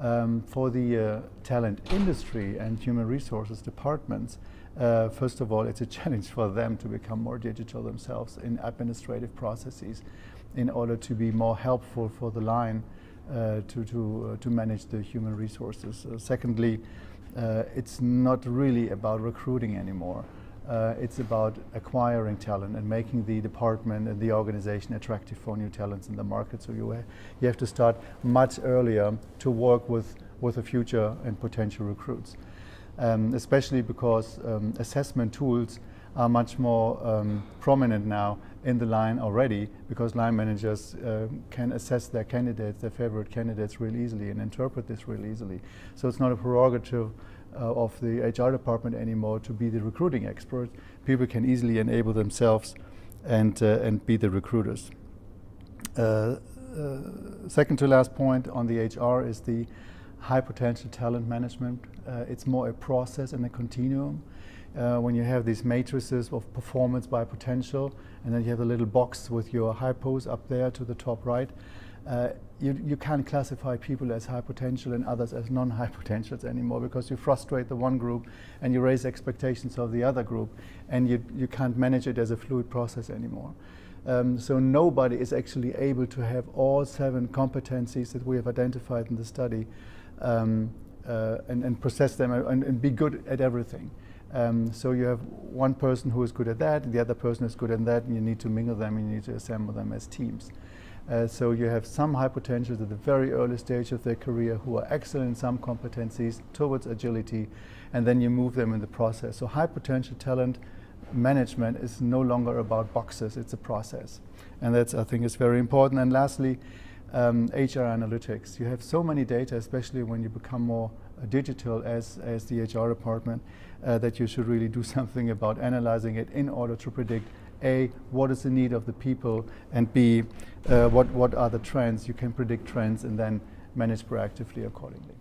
For the talent industry and human resources departments, first of all, it's a challenge for them to become more digital themselves in administrative processes in order to be more helpful for the line to manage the human resources. Secondly, it's not really about recruiting anymore. It's about acquiring talent and making the department and the organization attractive for new talents in the market. So you have to start much earlier to work with the future and potential recruits, especially because assessment tools are much more prominent now in the line already, because line managers can assess their candidates, their favorite candidates, really easily and interpret this really easily. So it's not a prerogative of the HR department anymore to be the recruiting expert. People can easily enable themselves and be the recruiters. Second to last point on the HR is the high potential talent management. It's more a process and a continuum. When you have these matrices of performance by potential, and then you have a little box with your hypos up there to the top right, you can't classify people as high potential and others as non-high potentials anymore, because you frustrate the one group and you raise expectations of the other group, and you can't manage it as a fluid process anymore. So nobody is actually able to have all 7 competencies that we have identified in the study and process them and be good at everything. So you have one person who is good at that, the other person is good at that, and you need to mingle them, and you need to assemble them as teams. So you have some high potentials at the very early stage of their career who are excellent in some competencies towards agility, and then you move them in the process. So high potential talent management is no longer about boxes, it's a process. And that's, I think, is very important. And lastly, HR analytics. You have so many data, especially when you become more digital as the HR department, that you should really do something about analyzing it in order to predict A, what is the need of the people, and B, what are the trends. You can predict trends and then manage proactively accordingly.